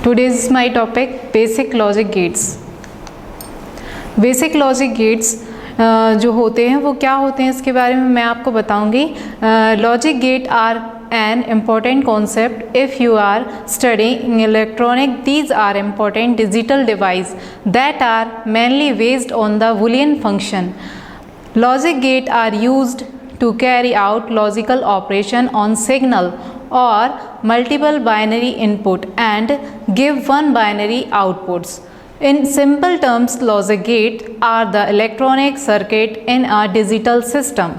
Today's is my topic basic logic gates. Basic logic gates जो होते हैं वो क्या होते हैं इसके बारे में मैं आपको बताऊंगी. Logic gate are an important concept if you are studying electronic. These are important digital devices that are mainly based on the Boolean function. Logic gate are used to carry out logical operation on signal or multiple binary input and give one binary outputs. In simple terms, logic gates are the electronic circuit in a digital system.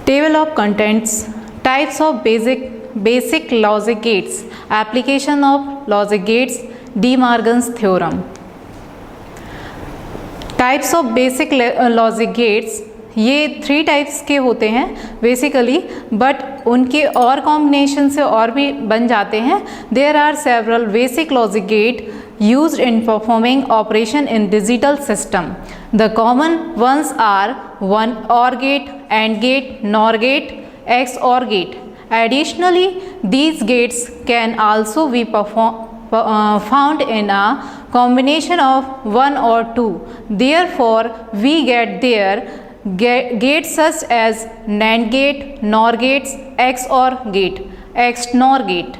Table of contents. Types of basic logic gates. Application of logic gates. De Morgan's theorem. Types of basic logic gates. ये 3 types के होते हैं basically, but उनके और combination से और भी बन जाते हैं. There are several basic logic gate used in performing operation in digital system. The common ones are one OR gate, AND gate, NOR gate, XOR gate. Additionally, these gates can also be found in a combination of one or two. Therefore, we get there gates such as NAND gate, NOR gates, XOR gate, XNOR gate.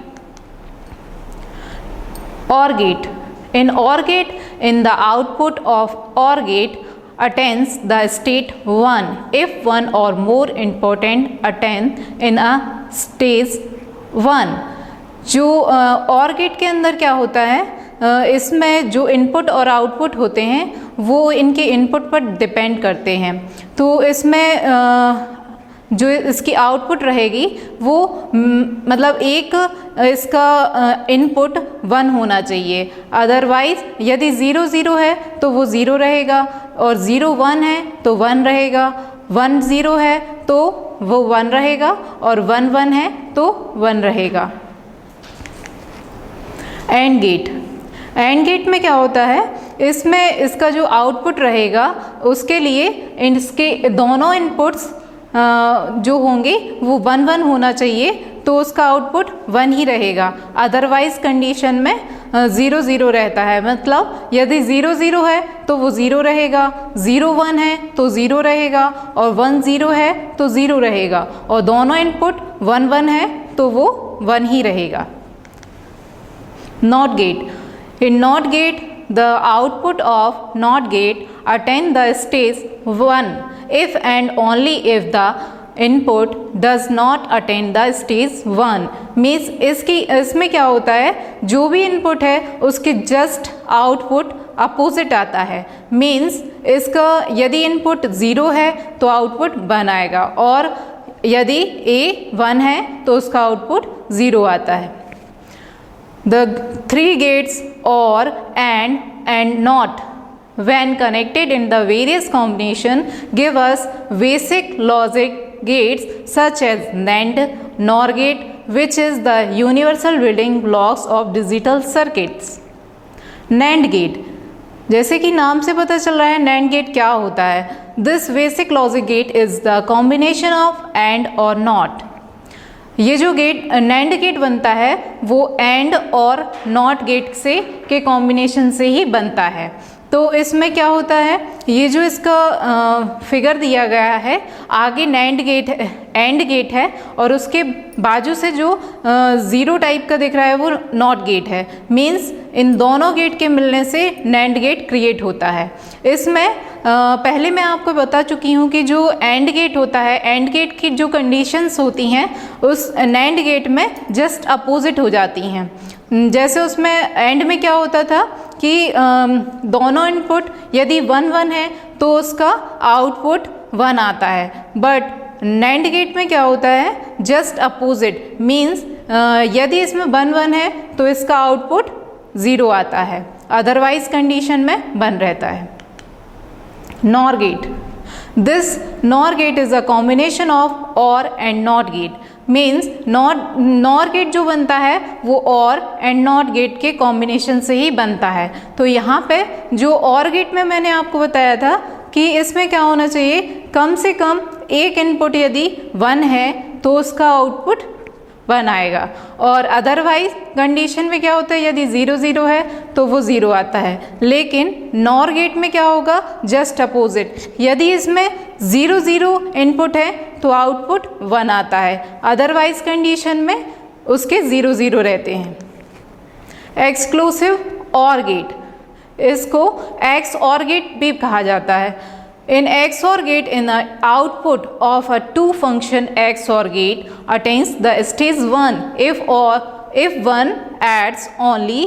OR gate. In OR gate, in the output of OR gate attains the state 1 if one or more input attain in a stage 1. जो OR gate के अंदर क्या होता है, इसमें जो input और output होते हैं वो इनके इनपुट पर डिपेंड करते हैं. तो इसमें जो इसकी आउटपुट रहेगी वो मतलब एक इसका इनपुट 1 होना चाहिए. अदरवाइज यदि 0 0 है तो वो 0 रहेगा, और 0 1 है तो 1 रहेगा, 1 0 है तो वो 1 रहेगा, और 1 1 है तो 1 रहेगा. And gate. एंड गेट में क्या होता है, इसमें इसका जो आउटपुट रहेगा उसके लिए इसके दोनों इनपुट्स जो होंगे वो 1 1 होना चाहिए, तो उसका आउटपुट 1 ही रहेगा. अदरवाइज कंडीशन में 0 0 रहता है. मतलब यदि 0 0 है तो वो 0 रहेगा, 0 1 है तो 0 रहेगा, और 1 0 है तो 0 रहेगा, और दोनों इनपुट 1 1 है तो वो 1 ही रहेगा. NOT gate. In NOT gate, the output of NOT gate attain the stage 1 if and only if the input does not attain the stage 1. Means इसमें क्या होता है, जो भी इनपुट है उसके जस्ट आउटपुट अपोजिट आता है. मीन्स इसका यदि इनपुट 0 है तो आउटपुट 1 आएगा, और यदि A 1 है तो उसका आउटपुट 0 आता है. The 3 gates OR, and NOT when connected in the various combination give us basic logic gates such as NAND, NOR gate, which is the universal building blocks of digital circuits. NAND gate. जैसे कि नाम से पता चल रहा है NAND gate क्या होता है. This basic logic gate is the combination of AND or NOT. ये जो गेट NAND गेट बनता है वो AND और NOT गेट से के कॉम्बिनेशन से ही बनता है. तो इसमें क्या होता है, ये जो इसका फिगर दिया गया है, आगे NAND गेट AND गेट है, और उसके बाजू से जो 0 टाइप का दिख रहा है वो NOT गेट है. मीन्स इन दोनों गेट के मिलने से NAND गेट क्रिएट होता है. इसमें पहले मैं आपको बता चुकी हूँ कि जो AND गेट होता है, AND गेट की जो कंडीशंस होती हैं उस NAND गेट में जस्ट अपोजिट हो जाती हैं. जैसे उसमें एंड में क्या होता था कि दोनों इनपुट यदि 1 1 है तो उसका आउटपुट 1 आता है, बट NAND गेट में क्या होता है, जस्ट अपोजिट. मीन्स यदि इसमें 1 1 है तो इसका आउटपुट 0 आता है, अदरवाइज कंडीशन में 1 रहता है. NOR gate. This NOR gate is a combination of OR and NOT gate. Means NOR gate जो बनता है वो OR and NOT गेट के कॉम्बिनेशन से ही बनता है. तो यहाँ पे जो OR गेट में मैंने आपको बताया था कि इसमें क्या होना चाहिए, कम से कम एक इनपुट यदि 1 है तो उसका आउटपुट 1 आएगा। और अदरवाइज कंडीशन में क्या होता है, यदि 0 0 है तो वो 0 आता है। लेकिन नॉर गेट में क्या होगा, जस्ट अपोजिट, यदि इसमें 0 0 इनपुट है तो आउटपुट 1 आता है, अदरवाइज कंडीशन में उसके 0 0 रहते हैं। एक्सक्लूसिव ऑर गेट, इसको एक्स ऑर गेट भी कहा जाता है। In XOR gate, in the output of a two function XOR gate attains the stage 1 if one adds only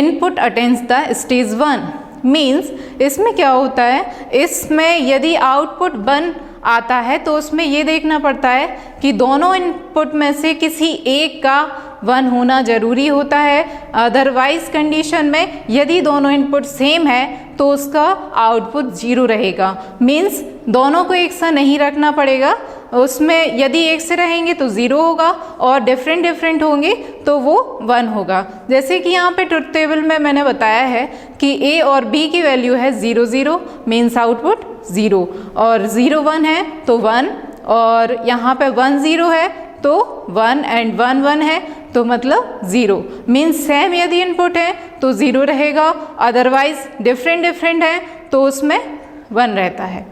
input attains the stage 1 means इसमें क्या होता है, इसमें यदि आउटपुट 1 आता है तो उसमें ये देखना पड़ता है कि दोनों इनपुट में से किसी एक का 1 होना ज़रूरी होता है। अदरवाइज कंडीशन में यदि दोनों इनपुट सेम है तो उसका आउटपुट 0 रहेगा। मीन्स दोनों को एक सा नहीं रखना पड़ेगा, उसमें यदि एक से रहेंगे तो 0 होगा और डिफरेंट होंगे तो वो 1 होगा। जैसे कि यहाँ पे ट्रुथ टेबल में मैंने बताया है कि A और B की वैल्यू है 0 0 मीन्स आउटपुट 0, और 0 1 है तो 1, और यहाँ पे 1 0 है तो 1 एंड 1 1 है तो मतलब 0। मीन्स सेम यदि इनपुट है तो 0 रहेगा, अदरवाइज डिफरेंट है तो उसमें 1 रहता है।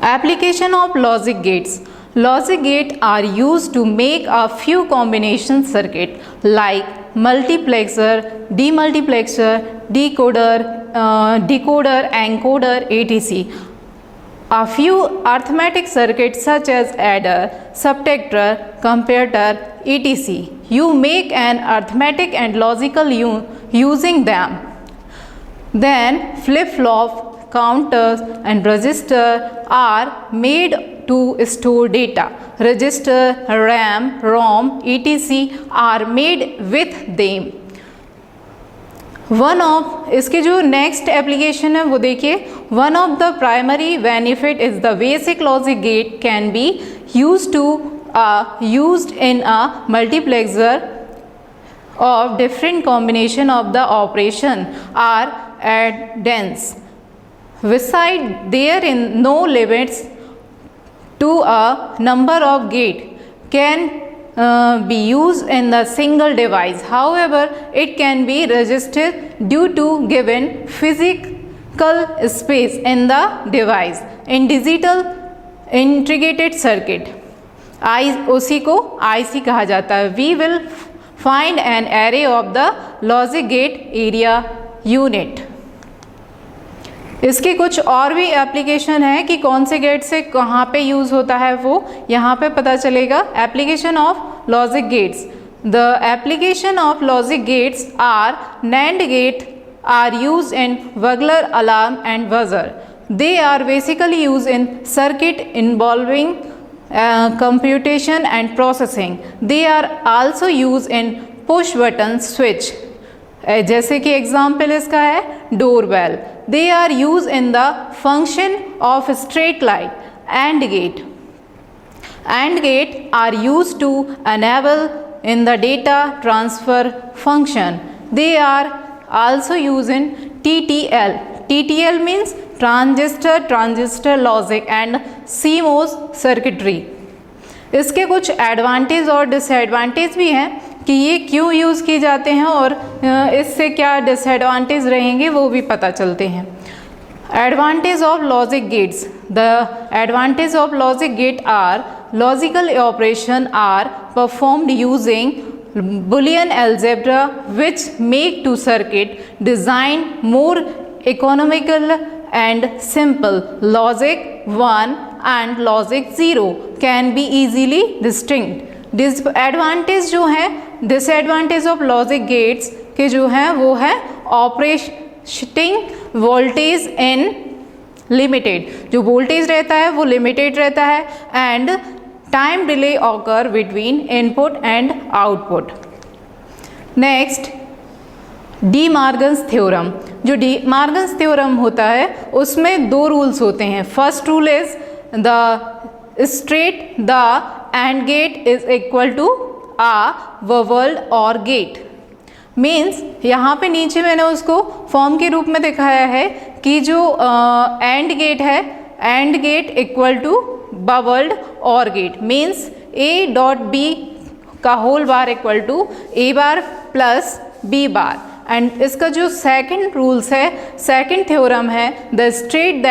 Application of logic gates, logic gate are use to make a few combination circuit like multiplexer, demultiplexer, decoder, encoder, etc. A few arithmetic circuits such as adder, subtractor, comparator, etc. You make an arithmetic and logical using them. Then flip-flop, counters and register are made to store data. Register, RAM, ROM, etc. are made with them. One of इसके जो next application है वो देखिए, one of the primary benefit is the basic logic get can be used in a multiplexer of different combination of the operation are addends. Beside there is no limits to a number of gate can be used in the single device. However, it can be resisted due to given physical space in the device. In digital integrated circuit, उसी को IC कहा जाता है. We will find an array of the logic gate area unit. इसके कुछ और भी application है कि कौन से गेट से कहाँ पे यूज़ होता है वो यहाँ पे पता चलेगा. Application of logic gates, the application of logic gates are NAND gate are use in burglar, alarm and buzzer. They are basically use in circuit involving computation and processing. They are also used in push button switch. जैसे कि example इसका है doorbell. They are used in the function of straight line. AND gate. AND gate are used to enable in the data transfer function. They are also used in TTL. TTL means transistor logic and CMOS circuitry. इसके कुछ advantage और disadvantage भी हैं कि ये क्यों use किए जाते हैं और इससे क्या डिसएडवांटेज रहेंगे वो भी पता चलते हैं. Advantage of logic gates, the advantage of logic gate are logical operation are performed using Boolean algebra which make to circuit design more economical and simple. Logic 1 and logic 0 can be easily distinct. Disadvantage जो है, disadvantage of logic gates के जो हैं वो है operating voltage in limited, जो voltage रहता है वो लिमिटेड रहता है, and time delay occur between input and output. Next, De Morgan's theorem. जो डी मार्गन्स थ्योरम होता है उसमें दो रूल्स होते हैं. First rule is the straight the and gate is equal to ah vowel or gate. Means यहाँ पे नीचे मैंने उसको फॉर्म के रूप में दिखाया है कि जो एंड गेट है, and gate equal to bubbled or gate. Means A dot B का whole bar equal to A bar plus B bar. And इसका जो सेकंड रूल्स है, सेकंड थ्योरम है, the state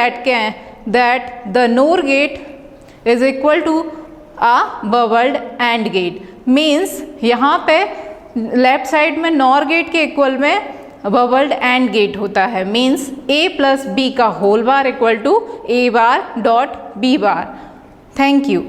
that the nor gate is equal to a bubbled and gate. Means यहाँ पे left side में nor gate के equal में bubbled and gate होता है। मीन्स ए प्लस बी का whole bar equal to A bar dot B bar. Thank you.